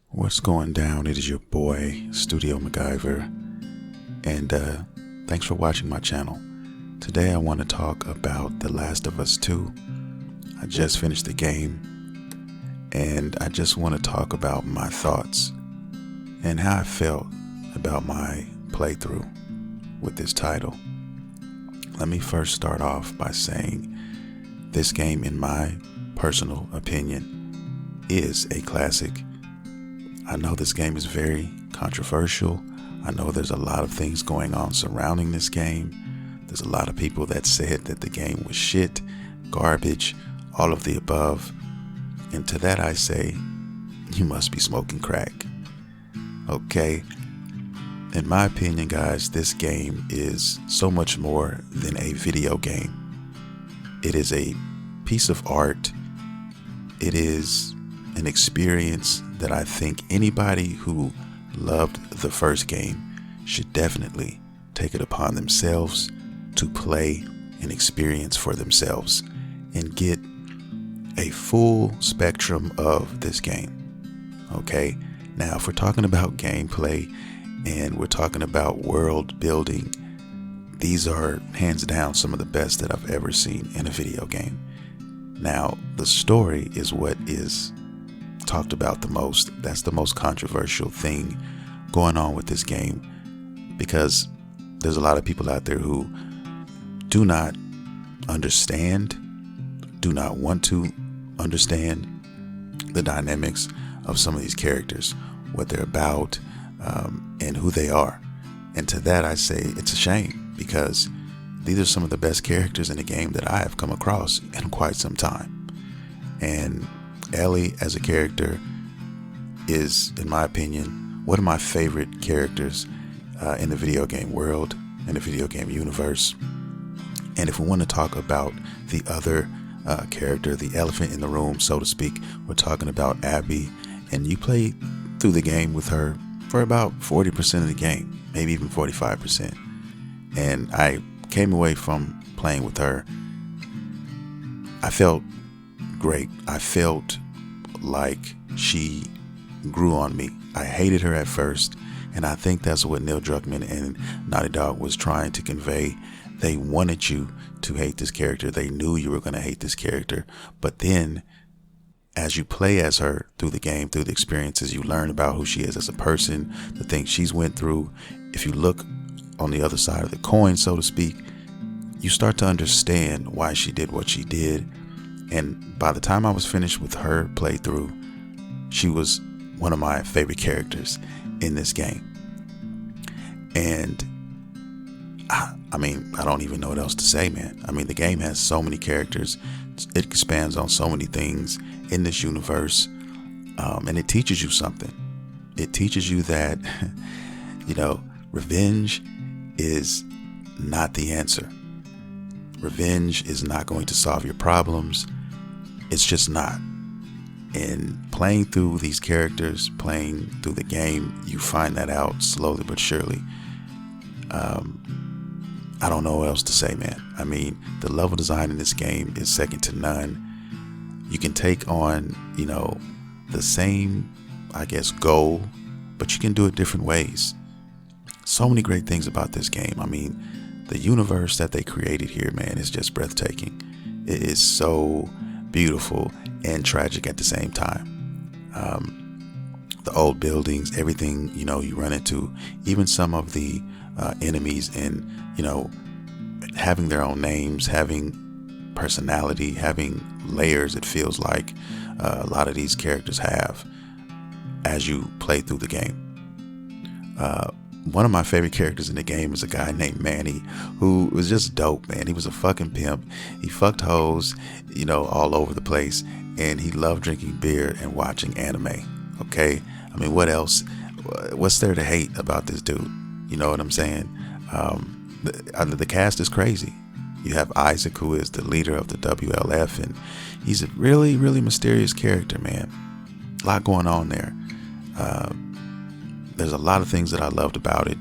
What's going down? It is your boy, StudioMguyvR, and thanks for watching my channel. Today I want to talk about The Last of Us 2. I just finished the game, and I just want to talk about my thoughts and how I felt about my playthrough with this title. Let me first start off by saying this game, in my personal opinion, is a classic. I know this game is very controversial. I know there's a lot of things going on surrounding this game. There's a lot of people that said that the game was shit, garbage, all of the above. And to that I say, you must be smoking crack. Okay. In my opinion, guys, this game is so much more than a video game. It is a piece of art. It is an experience that I think anybody who loved the first game should definitely take it upon themselves to play and experience for themselves and get a full spectrum of this game. Okay, now if we're talking about gameplay and we're talking about world building, these are hands down some of the best that I've ever seen in a video game. Now, the story is what is talked about the most. That's the most controversial thing going on with this game, because there's a lot of people out there who do not understand, do not want to understand the dynamics of some of these characters, what they're about, and who they are. And to that I say it's a shame, because these are some of the best characters in the game that I have come across in quite some time. And Ellie as a character is, in my opinion, one of my favorite characters in the video game world, in the video game universe. And if we want to talk about the other character, the elephant in the room, so to speak, we're talking about Abby. And you play through the game with her for about 40% of the game, maybe even 45%. And I came away from playing with her, I felt great. I felt like she grew on me. I hated her at first, and I think that's what Neil Druckmann and Naughty Dog was trying to convey. They wanted you to hate this character. They knew you were going to hate this character. But then as you play as her through the game, through the experiences, you learn about who she is as a person, the things she's went through. If you look on the other side of the coin, so to speak, you start to understand why she did what she did. And by the time I was finished with her playthrough, she was one of my favorite characters in this game. And I mean, I don't even know what else to say, man. I mean, the game has so many characters. It expands on so many things in this universe. And it teaches you something. It teaches you that, you know, revenge is not the answer. Revenge is not going to solve your problems. It's just not. And playing through these characters, playing through the game, you find that out slowly but surely. I don't know what else to say, man. I mean, the level design in this game is second to none. You can take on, you know, the same, I guess, goal, but you can do it different ways. So many great things about this game. I mean, the universe that they created here, man, is just breathtaking. It is so beautiful and tragic at the same time. The old buildings, everything, you know, you run into, even some of the enemies, and, you know, having their own names, having personality, having layers, it feels like a lot of these characters have as you play through the game. One of my favorite characters in the game is a guy named Manny, who was just dope, man. He was a fucking pimp. He fucked hoes, you know, all over the place, and he loved drinking beer and watching anime. Okay, I mean, what else? What's there to hate about this dude? You know what I'm saying? The cast is crazy. You have Isaac, who is the leader of the WLF, and he's a really, really mysterious character, man. A lot going on there. There's a lot of things that I loved about it.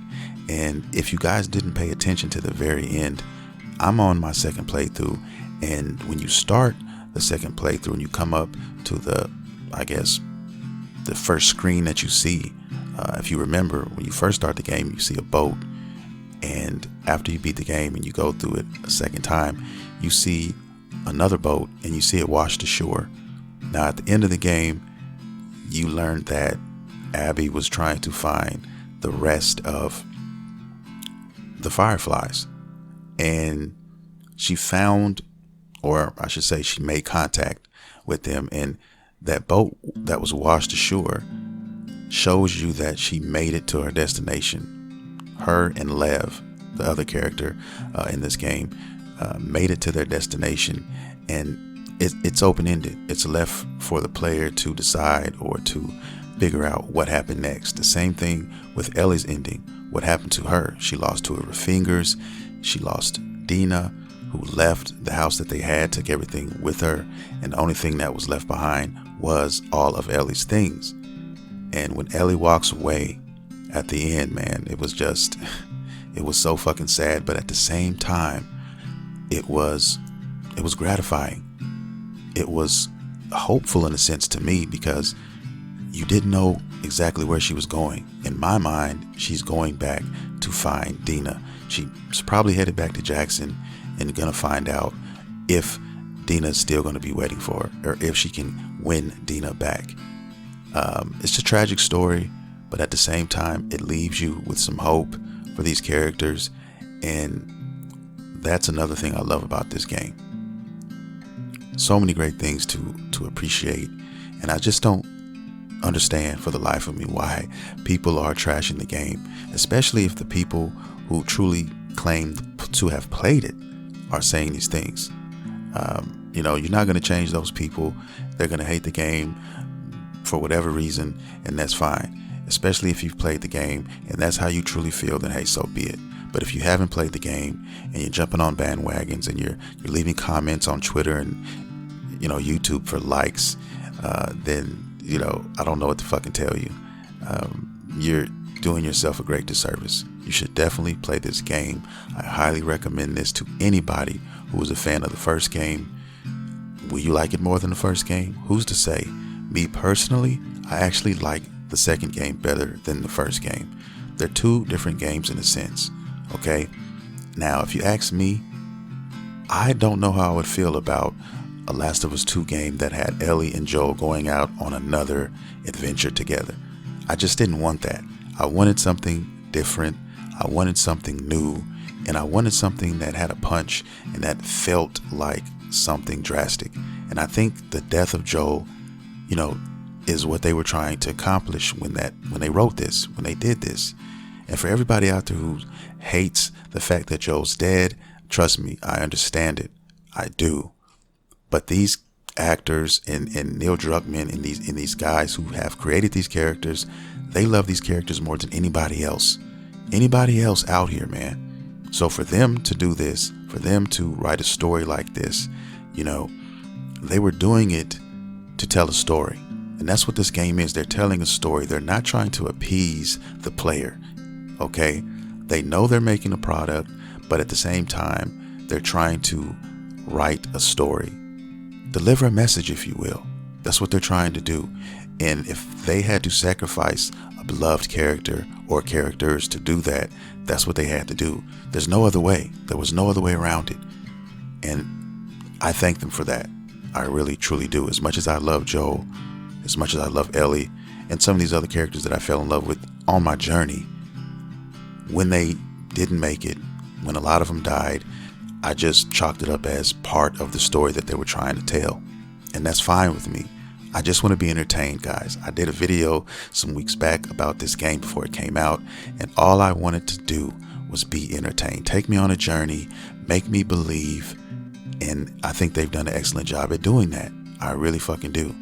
And if you guys didn't pay attention to the very end, I'm on my second playthrough, And when you start the second playthrough and you come up to the, I guess, the first screen that you see, if you remember, when you first start the game, you see a boat. And after you beat the game and you go through it a second time, you see another boat and you see it washed ashore. Now, at the end of the game, you learned that Abby was trying to find the rest of the Fireflies. And she found, or I should say, she made contact with them. And that boat that was washed ashore shows you that she made it to her destination. Her and Lev, the other character in this game, made it to their destination, and it's open-ended. It's left for the player to decide or to figure out what happened next. The same thing with Ellie's ending. What happened to her? She lost two of her fingers. She lost Dina, who left the house that they had, took everything with her, and the only thing that was left behind was all of Ellie's things. And when Ellie walks away at the end, man, it was so fucking sad, but at the same time, it was gratifying. It was hopeful in a sense to me, because you didn't know exactly where she was going. In my mind, she's going back to find Dina. She's probably headed back to Jackson and gonna find out if Dina's still gonna be waiting for her, or if she can win Dina back. It's a tragic story, but at the same time, it leaves you with some hope for these characters, and that's another thing I love about this game. So many great things to appreciate, and I just don't understand for the life of me why people are trashing the game, especially if the people who truly claim to have played it are saying these things. You're not going to change those people. They're going to hate the game for whatever reason, and that's fine. Especially if you've played the game and that's how you truly feel, then hey, so be it. But if you haven't played the game and you're jumping on bandwagons and you're leaving comments on Twitter and YouTube for likes, then I don't know what to fucking tell you. You're doing yourself a great disservice. You should definitely play this game. I highly recommend this to anybody who is a fan of the first game. Will you like it more than the first game? Who's to say? Me personally, I actually like the second game better than the first game. They're two different games in a sense. Okay. Now, if you ask me, I don't know how I would feel about a Last of Us 2 game that had Ellie and Joel going out on another adventure together. I just didn't want that. I wanted something different. I wanted something new, and I wanted something that had a punch and that felt like something drastic. And I think the death of Joel, is what they were trying to accomplish when they wrote this, when they did this. And for everybody out there who hates the fact that Joel's dead, trust me, I understand it. I do. But these actors and Neil Druckmann and these guys who have created these characters, they love these characters more than anybody else. Anybody else out here, man. So for them to do this, for them to write a story like this, they were doing it to tell a story. And that's what this game is. They're telling a story. They're not trying to appease the player. Okay? They know they're making a product, but at the same time, they're trying to write a story. Deliver a message, if you will. That's what they're trying to do. And if they had to sacrifice a beloved character or characters to do that, that's what they had to do. There's no other way. There was no other way around it. And I thank them for that. I really, truly do. As much as I love Joel, as much as I love Ellie, and some of these other characters that I fell in love with on my journey, when they didn't make it, when a lot of them died, I just chalked it up as part of the story that they were trying to tell. And that's fine with me. I just want to be entertained, guys. I did a video some weeks back about this game before it came out, and all I wanted to do was be entertained. Take me on a journey, make me believe, and I think they've done an excellent job at doing that. I really fucking do.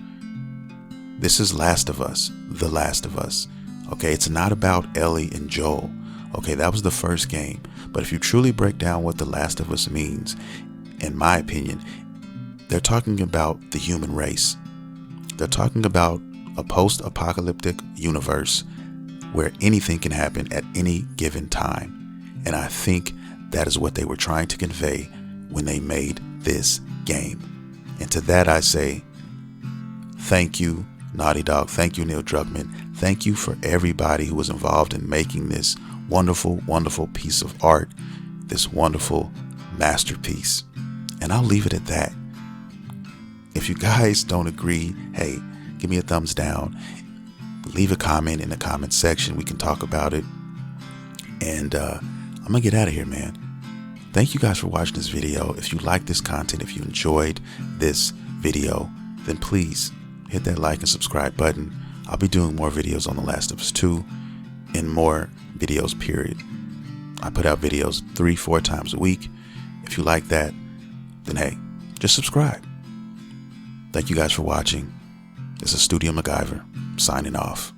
This is Last of Us, The Last of Us. Okay, it's not about Ellie and Joel. Okay, that was the first game. But if you truly break down what The Last of Us means, in my opinion, they're talking about the human race. They're talking about a post-apocalyptic universe where anything can happen at any given time. And I think that is what they were trying to convey when they made this game. And to that I say, thank you, Naughty Dog. Thank you, Neil Druckmann. Thank you for everybody who was involved in making this wonderful, wonderful piece of art, this wonderful masterpiece. And I'll leave it at that. If you guys don't agree, hey, give me a thumbs down. Leave a comment in the comment section. We can talk about it. And I'm going to get out of here, man. Thank you guys for watching this video. If you like this content, if you enjoyed this video, then please hit that like and subscribe button. I'll be doing more videos on The Last of Us 2 and more videos, period. I put out videos 3-4 times a week. If you like that, then hey, just subscribe. Thank you guys for watching. This is Studio McGyver signing off.